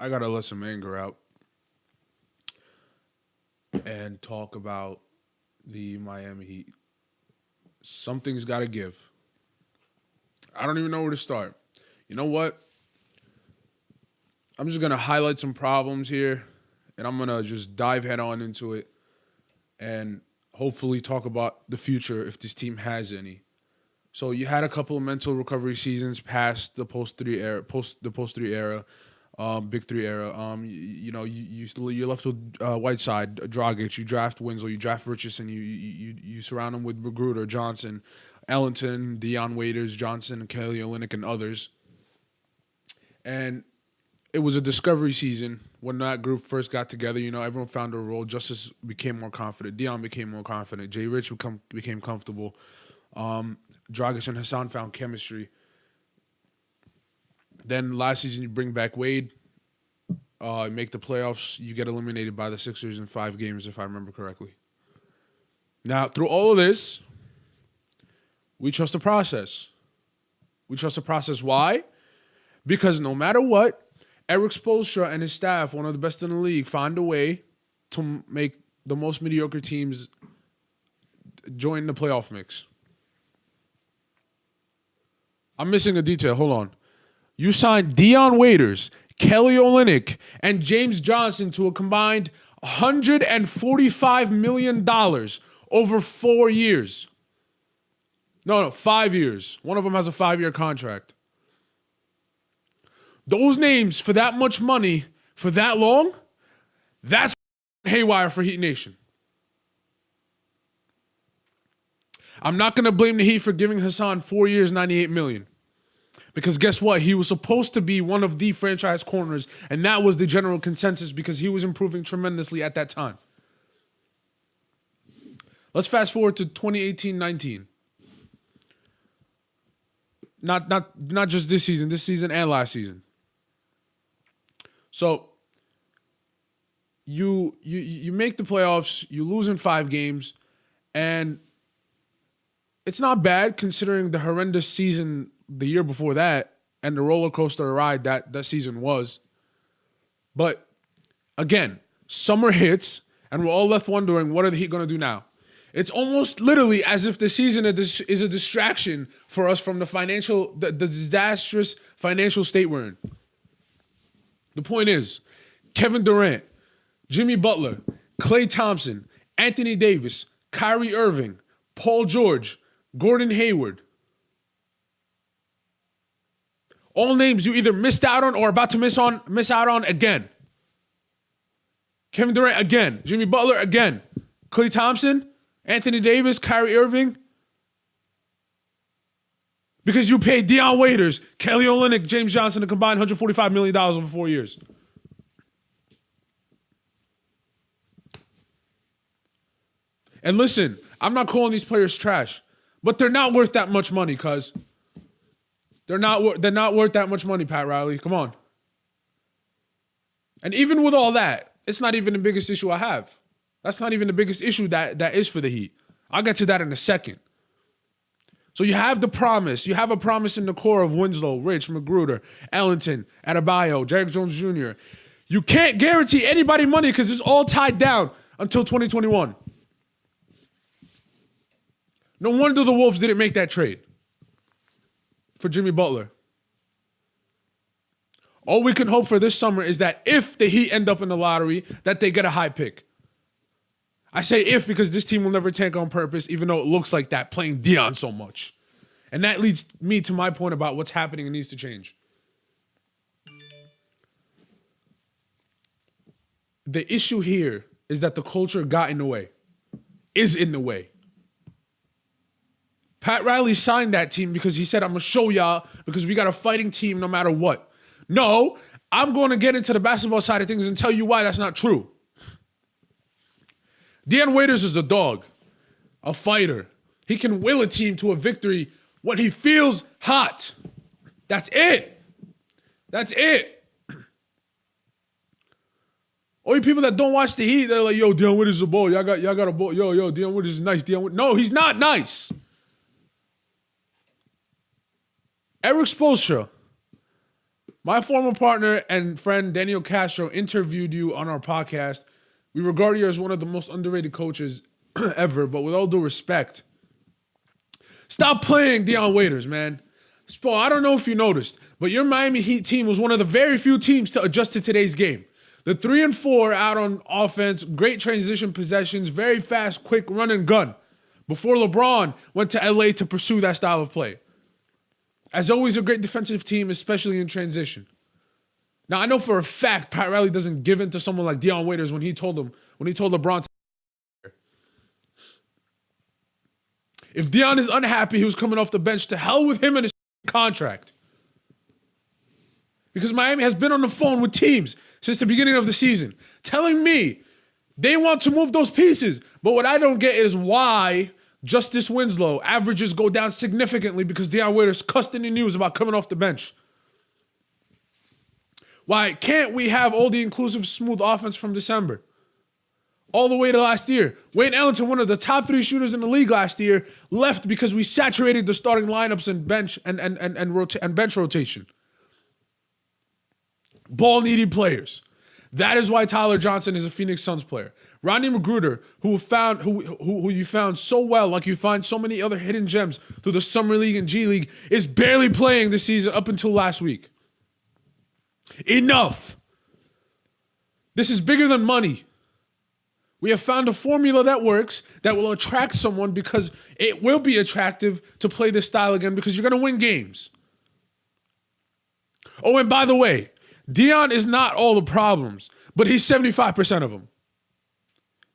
I gotta let some anger out and talk about the Miami Heat. Something's got to give. I don't even know where to start. You know what? I'm just gonna highlight some problems here, and I'm gonna just dive head on into it, and hopefully talk about the future if this team has any. So you had a couple of mental recovery seasons past the post three era, big three era. You're left with Whiteside, Dragic. You draft Winslow, you draft Richardson. You surround him with Magruder, Johnson, Ellington, Dion Waiters, Johnson, Kelly Olynyk, and others. And it was a discovery season when that group first got together. You know, everyone found a role. Justice became more confident. Dion became more confident. Jay Rich became comfortable. Dragic and Hassan found chemistry. Then last season, you bring back Wade, make the playoffs. You get eliminated by the Sixers in 5 games, if I remember correctly. Now, through all of this, we trust the process. We trust the process. Why? Because no matter what, Eric Spoelstra and his staff, one of the best in the league, find a way to make the most mediocre teams join the playoff mix. I'm missing a detail. Hold on. You signed Dion Waiters, Kelly Olynyk, and James Johnson to a combined $145 million over 4 years. No, 5 years. One of them has a 5-year contract. Those names for that much money for that long, that's haywire for Heat Nation. I'm not going to blame the Heat for giving Hassan 4 years, $98 million. Because guess what? He was supposed to be one of the franchise corners, and that was the general consensus because he was improving tremendously at that time. Let's fast forward to 2018-19. Not just this season and last season. So you make the playoffs, you lose in 5 games, and it's not bad considering the horrendous season the year before that and the roller coaster ride that season was. But again, summer hits, and we're all left wondering, what are the Heat going to do now? It's almost literally as if the season is a distraction for us from the disastrous financial state we're in. The point is, Kevin Durant, Jimmy Butler, Klay Thompson, Anthony Davis, Kyrie Irving, Paul George, Gordon Hayward. All names you either missed out on or about to miss out on again. Kevin Durant again. Jimmy Butler again. Klay Thompson, Anthony Davis, Kyrie Irving. Because you paid Dion Waiters, Kelly Olynyk, James Johnson a combined $145 million over 4 years. And listen, I'm not calling these players trash, but they're not worth that much money, cuz. They're not worth that much money, Pat Riley. Come on. And even with all that, it's not even the biggest issue I have. That's not even the biggest issue that is for the Heat. I'll get to that in a second. So you have the promise. You have a promise in the core of Winslow, Rich, Magruder, Ellington, Adebayo, Derrick Jones Jr. You can't guarantee anybody money because it's all tied down until 2021. No wonder the Wolves didn't make that trade for Jimmy Butler. All we can hope for this summer is that if the Heat end up in the lottery, that they get a high pick. I say if because this team will never tank on purpose, even though it looks like that playing Dion so much. And that leads me to my point about what's happening and needs to change. The issue here is that the culture got in the way, is in the way. Pat Riley signed that team because he said, I'm going to show y'all because we got a fighting team no matter what. No, I'm going to get into the basketball side of things and tell you why that's not true. Dion Waiters is a dog, a fighter. He can will a team to a victory when he feels hot. That's it. That's it. All you people that don't watch the Heat, they're like, yo, Dion Waiters is a ball. Y'all got a ball. Yo, Dion Waiters is nice. No, he's not nice. Eric Spoelstra My former partner and friend Daniel Castro interviewed you on our podcast. We regard you as one of the most underrated coaches ever, but with all due respect, stop playing Dion Waiters, man. Spo, I don't know if you noticed, but your Miami Heat team was one of the very few teams to adjust to today's game. The 3 and 4 out on offense, great transition possessions, very fast, quick run and gun. Before LeBron went to LA to pursue that style of play. As always, a great defensive team, especially in transition. Now, I know for a fact Pat Riley doesn't give in to someone like Dion Waiters when he told LeBron to. If Dion is unhappy, he was coming off the bench. To hell with him and his contract. Because Miami has been on the phone with teams since the beginning of the season, telling me they want to move those pieces. But what I don't get is why Justice Winslow averages go down significantly because Dion Waiters cussed in the news about coming off the bench. Why can't we have all the inclusive, smooth offense from December? All the way to last year. Wayne Ellington, one of the top 3 shooters in the league last year, left because we saturated the starting lineups and bench and bench rotation. Ball-needy players. That is why Tyler Johnson is a Phoenix Suns player. Rodney Magruder, who you found so well, like you find so many other hidden gems through the Summer League and G League, is barely playing this season up until last week. Enough. This is bigger than money. We have found a formula that works, that will attract someone because it will be attractive to play this style again because you're going to win games. Oh, and by the way, Dion is not all the problems, but he's 75% of them.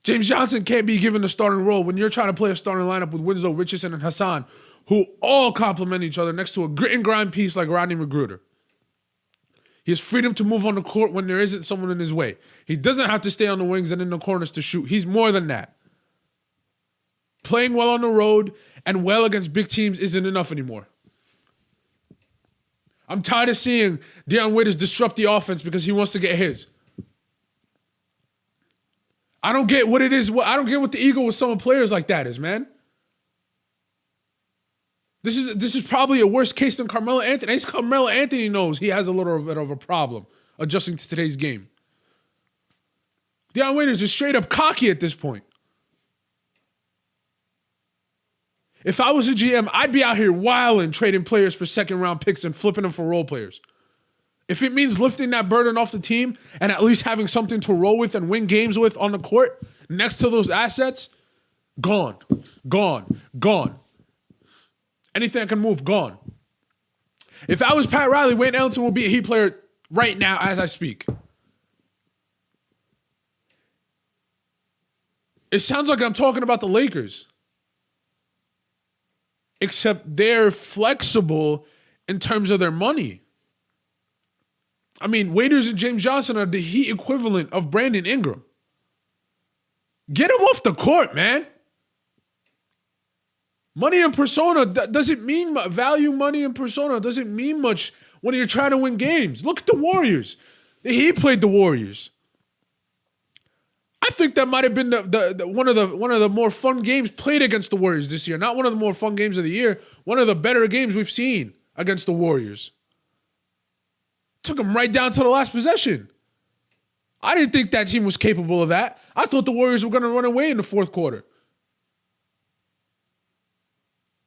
James Johnson can't be given the starting role when you're trying to play a starting lineup with Winslow, Richardson, and Hassan, who all complement each other next to a grit and grind piece like Rodney Magruder. He has freedom to move on the court when there isn't someone in his way. He doesn't have to stay on the wings and in the corners to shoot. He's more than that. Playing well on the road and well against big teams isn't enough anymore. I'm tired of seeing Dion Waiters disrupt the offense because he wants to get his. I don't get what it is. I don't get what the ego with some players like that is, man. This is probably a worse case than Carmelo Anthony. At least Carmelo Anthony knows he has a little bit of a problem adjusting to today's game. Dion Waiters is straight up cocky at this point. If I was a GM, I'd be out here wilding, trading players for second-round picks and flipping them for role players. If it means lifting that burden off the team and at least having something to roll with and win games with on the court next to those assets, gone, gone, gone. Anything that can move, gone. If I was Pat Riley, Wayne Ellington will be a Heat player right now as I speak. It sounds like I'm talking about the Lakers. Except they're flexible in terms of their money. I mean, Waiters and James Johnson are the Heat equivalent of Brandon Ingram. Get him off the court, man. Money and persona doesn't mean much. Value, money, and persona doesn't mean much when you're trying to win games. Look at the Warriors. He played the Warriors. I think that might have been one of the more fun games played against the Warriors this year. Not one of the more fun games of the year. One of the better games we've seen against the Warriors. Took them right down to the last possession. I didn't think that team was capable of that. I thought the Warriors were going to run away in the fourth quarter.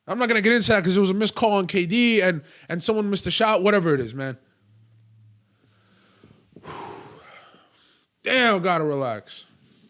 I'm not going to get into that because it was a missed call on KD and someone missed a shot, whatever it is, man. Damn, gotta relax.